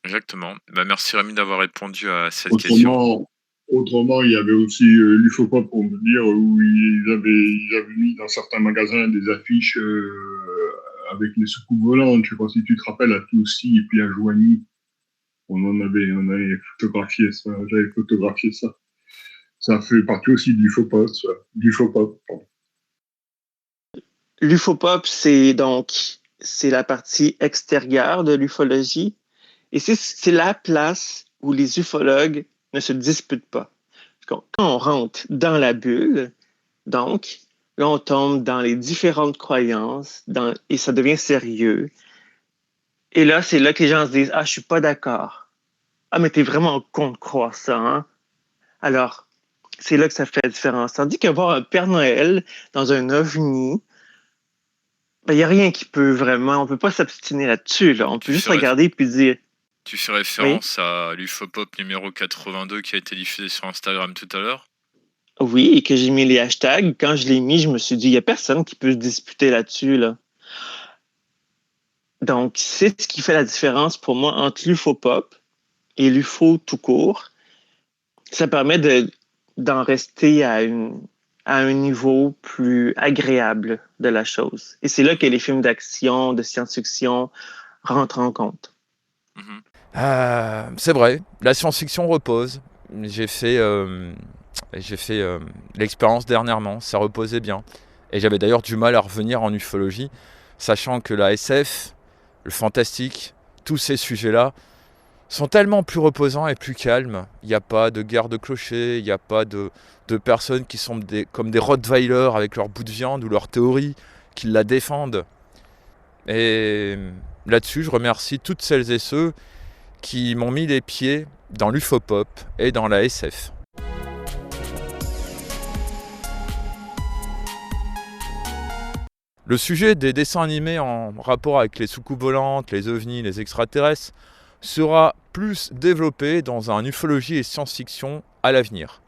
Exactement. Merci Rémi d'avoir répondu à cette question. Autrement, il y avait aussi l'UFOPOP, pour me dire, où ils avaient mis dans certains magasins des affiches avec les soucoupes volantes. Je ne sais pas si tu te rappelles, à Toussy et puis à Joigny. On avait photographié ça. J'avais photographié ça. Ça fait partie aussi de l'UFOPOP. L'UFOPOP, c'est la partie extérieure de l'ufologie. Et c'est la place où les ufologues ne se disputent pas. Quand on rentre dans la bulle, donc, là, on tombe dans les différentes croyances et ça devient sérieux. Et là, c'est là que les gens se disent « Ah, je suis pas d'accord. Ah, mais t'es vraiment con de croire ça, hein? » Alors, c'est là que ça fait la différence. Tandis qu'avoir un Père Noël dans un ovni, il n'y a rien qui peut vraiment... On peut pas s'obstiner là-dessus, là. On peut juste regarder puis dire... Tu fais référence à l'UFOPOP numéro 82 qui a été diffusé sur Instagram tout à l'heure? Oui, et que j'ai mis les hashtags. Quand je l'ai mis, je me suis dit, il n'y a personne qui peut se disputer là-dessus, là. Donc, c'est ce qui fait la différence pour moi entre l'UFOPOP et l'UFO tout court. Ça permet d'en rester à un niveau plus agréable de la chose. Et c'est là que les films d'action, de science-fiction rentrent en compte. C'est vrai, la science-fiction repose. J'ai fait l'expérience dernièrement, ça reposait bien. Et j'avais d'ailleurs du mal à revenir en ufologie, sachant que la SF, le fantastique, tous ces sujets-là sont tellement plus reposants et plus calmes. Il n'y a pas de guerre de clochers, il n'y a pas de personnes qui sont comme des Rottweilers avec leur bout de viande ou leur théorie, qui la défendent. Et là-dessus, je remercie toutes celles et ceux qui m'ont mis les pieds dans l'UFOPOP et dans la SF. Le sujet des dessins animés en rapport avec les soucoupes volantes, les ovnis, les extraterrestres sera plus développé dans un ufologie et science-fiction à l'avenir,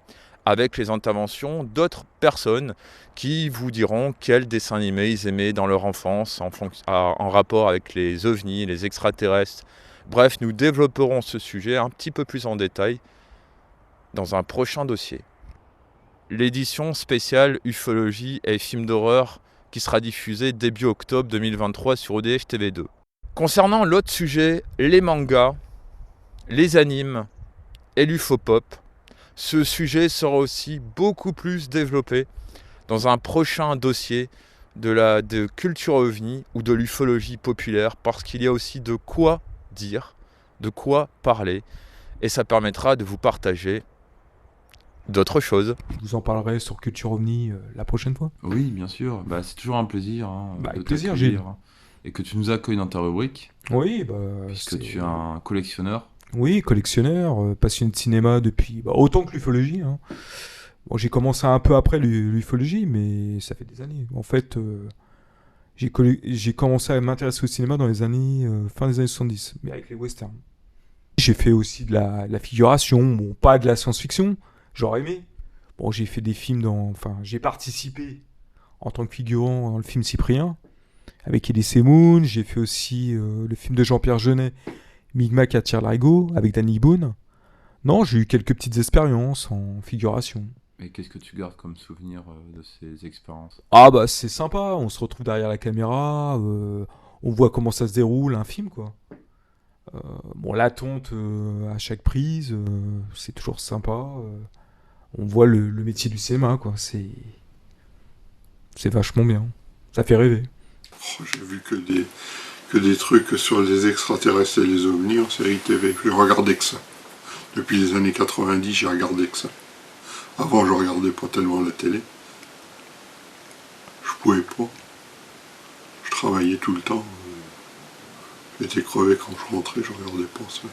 avec les interventions d'autres personnes qui vous diront quels dessins animés ils aimaient dans leur enfance en rapport avec les ovnis, les extraterrestres. Bref, nous développerons ce sujet un petit peu plus en détail dans un prochain dossier. L'édition spéciale ufologie et films d'horreur qui sera diffusée début octobre 2023 sur ODH TV2. Concernant l'autre sujet, les mangas, les animes et l'ufopop, ce sujet sera aussi beaucoup plus développé dans un prochain dossier de culture ovni ou de l'ufologie populaire, parce qu'il y a aussi de quoi dire, de quoi parler, et ça permettra de vous partager d'autres choses. Je vous en parlerai sur Culture OVNI la prochaine fois. Oui, bien sûr. C'est toujours un plaisir avec plaisir, Gilles. Et que tu nous accueilles dans ta rubrique. Oui, puisque tu es un collectionneur. Oui, collectionneur, passionné de cinéma depuis autant que l'ufologie. Hein. Bon, j'ai commencé un peu après l'ufologie, mais ça fait des années. En fait, j'ai commencé à m'intéresser au cinéma dans les années fin des années 70, mais avec les westerns. J'ai fait aussi de la figuration, bon, pas de la science-fiction, j'aurais aimé. Bon, j'ai fait des films j'ai participé en tant que figurant dans le film Cyprien, avec Elie Moon. J'ai fait aussi le film de Jean-Pierre Jeunet, Micmac à Tire-Larigot, avec Danny Boone. Non, j'ai eu quelques petites expériences en figuration. Et qu'est-ce que tu gardes comme souvenir de ces expériences? C'est sympa, on se retrouve derrière la caméra, on voit comment ça se déroule, un film, quoi. L'attente à chaque prise, c'est toujours sympa. On voit le métier du cinéma, quoi. C'est vachement bien. Ça fait rêver. J'ai vu que des trucs sur les extraterrestres et les ovnis en série TV. J'ai regardé que ça. Depuis les années 90, j'ai regardé que ça. Avant, je regardais pas tellement la télé. Je pouvais pas. Je travaillais tout le temps. J'étais crevé quand je rentrais, je regardais pas ça.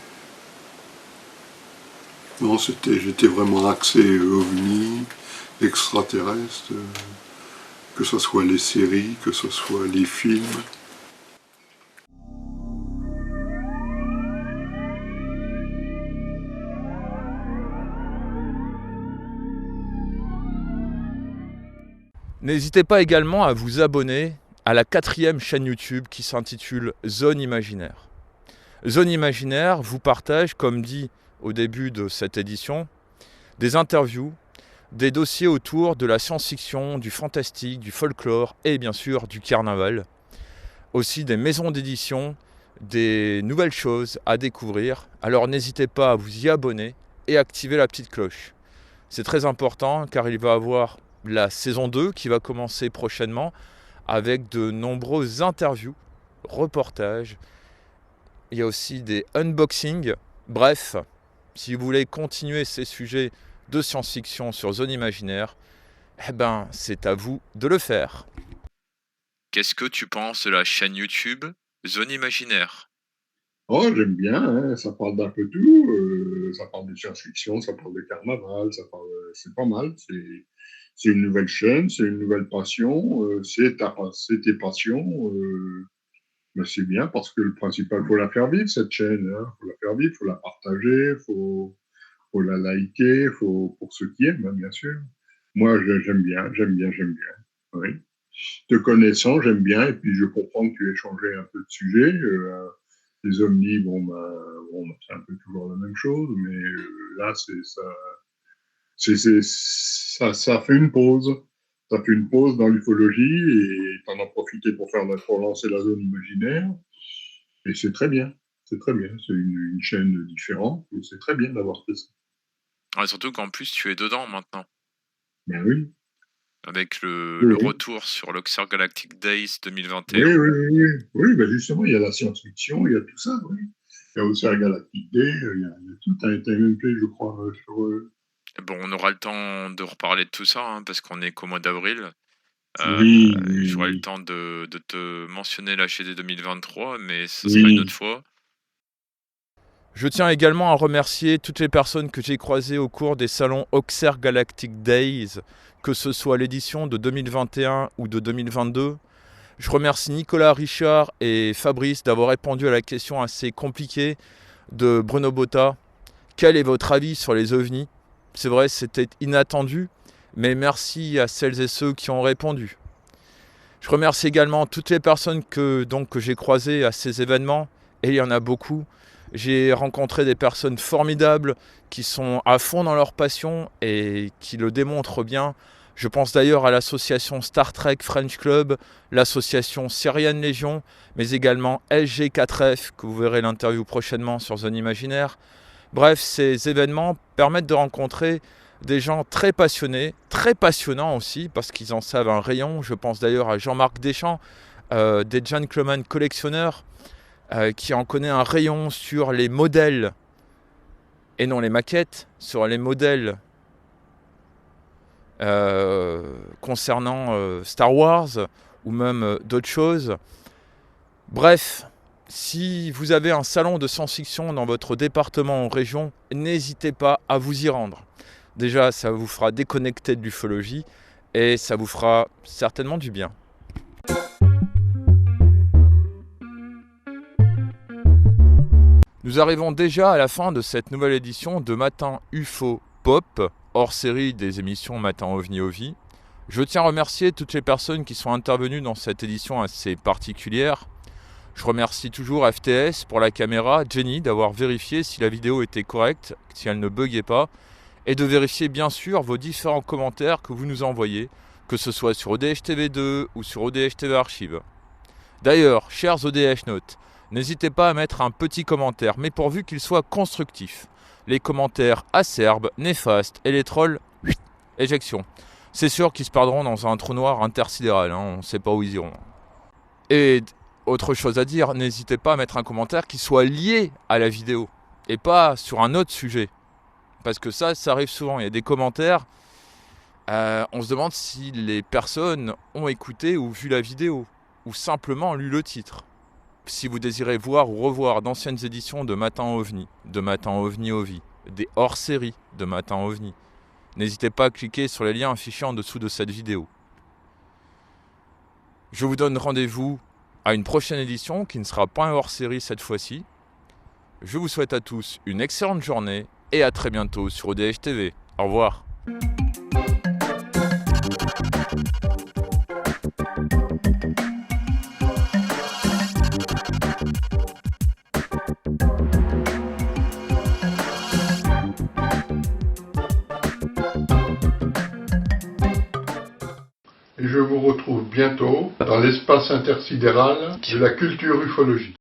Non, j'étais vraiment axé ovni, extraterrestre, que ce soit les séries, que ce soit les films. N'hésitez pas également à vous abonner à la 4e chaîne YouTube qui s'intitule Zone Imaginaire. Zone Imaginaire vous partage, comme dit au début de cette édition, des interviews, des dossiers autour de la science-fiction, du fantastique, du folklore et bien sûr du carnaval. Aussi des maisons d'édition, des nouvelles choses à découvrir. Alors n'hésitez pas à vous y abonner et activer la petite cloche. C'est très important car il va y avoir la saison 2 qui va commencer prochainement avec de nombreuses interviews, reportages. Il y a aussi des unboxings. Bref, si vous voulez continuer ces sujets de science-fiction sur Zone Imaginaire, c'est à vous de le faire. Qu'est-ce que tu penses de la chaîne YouTube Zone Imaginaire? Oh, j'aime bien, hein, ça parle d'un peu tout. Ça parle de science-fiction, ça parle de carnaval, c'est pas mal. C'est une nouvelle chaîne, c'est une nouvelle passion. C'est tes passions. Mais c'est bien parce que le principal, faut la faire vivre, cette chaîne. Hein. Faut la faire vivre, faut la partager, faut la liker, pour ceux qui aiment, hein, bien sûr. Moi, j'aime bien. Oui. Te connaissant, j'aime bien, et puis je comprends que tu aies changé un peu de sujet. Les ovnis, c'est un peu toujours la même chose, mais là, ça fait une pause. Ça fait une pause dans l'ufologie, et tu en as profité pour lancer la Zone Imaginaire, et c'est très bien. C'est très bien. C'est une chaîne différente, et c'est très bien d'avoir fait ça. Ouais, surtout qu'en plus, tu es dedans maintenant. Ben oui. Avec le retour sur l'Oxer Galactic Days 2021. Oui, ben justement, il y a la science-fiction, il y a tout ça, oui. Il y a aussi la Galactic Day, il y a tout un TMP, je crois, sur... Bon, on aura le temps de reparler de tout ça, hein, parce qu'on est qu'au mois d'avril. J'aurai le temps de te mentionner la GD 2023, mais ce sera une autre fois. Je tiens également à remercier toutes les personnes que j'ai croisées au cours des salons Oxer Galactic Days, que ce soit l'édition de 2021 ou de 2022. Je remercie Nicolas Richard et Fabrice d'avoir répondu à la question assez compliquée de Bruno Botta. Quel est votre avis sur les ovnis? C'est vrai, c'était inattendu, mais merci à celles et ceux qui ont répondu. Je remercie également toutes les personnes que j'ai croisées à ces événements, et il y en a beaucoup. J'ai rencontré des personnes formidables qui sont à fond dans leur passion et qui le démontrent bien. Je pense d'ailleurs à l'association Star Trek French Club, l'association Syrian Légion, mais également SG4F, que vous verrez l'interview prochainement sur Zone Imaginaire. Bref, ces événements permettent de rencontrer des gens très passionnés, très passionnants aussi, parce qu'ils en savent un rayon. Je pense d'ailleurs à Jean-Marc Deschamps, des gentlemen collectionneurs, qui en connaît un rayon sur les modèles, et non les maquettes, sur les modèles concernant Star Wars, ou même d'autres choses. Bref, si vous avez un salon de science-fiction dans votre département ou région, n'hésitez pas à vous y rendre. Déjà, ça vous fera déconnecter de l'ufologie, et ça vous fera certainement du bien. Nous arrivons déjà à la fin de cette nouvelle édition de Matin UFO Pop, hors série des émissions Matin OVNI OVI. Je tiens à remercier toutes les personnes qui sont intervenues dans cette édition assez particulière. Je remercie toujours FTS pour la caméra, Jenny d'avoir vérifié si la vidéo était correcte, si elle ne buguait pas, et de vérifier bien sûr vos différents commentaires que vous nous envoyez, que ce soit sur ODH TV2 ou sur ODH TV Archive. D'ailleurs, chers ODH Notes, n'hésitez pas à mettre un petit commentaire, mais pourvu qu'il soit constructif. Les commentaires acerbes, néfastes et les trolls, éjection. C'est sûr qu'ils se perdront dans un trou noir intersidéral, hein, on ne sait pas où ils iront. Et autre chose à dire, n'hésitez pas à mettre un commentaire qui soit lié à la vidéo, et pas sur un autre sujet. Parce que ça arrive souvent, il y a des commentaires, on se demande si les personnes ont écouté ou vu la vidéo, ou simplement lu le titre. Si vous désirez voir ou revoir d'anciennes éditions de Matin OVNI, de Matin OVNI OVI, des hors-séries de Matin OVNI, n'hésitez pas à cliquer sur les liens affichés en dessous de cette vidéo. Je vous donne rendez-vous à une prochaine édition qui ne sera pas un hors-série cette fois-ci. Je vous souhaite à tous une excellente journée et à très bientôt sur ODH TV. Au revoir. et je vous retrouve bientôt dans l'espace intersidéral de la culture ufologique.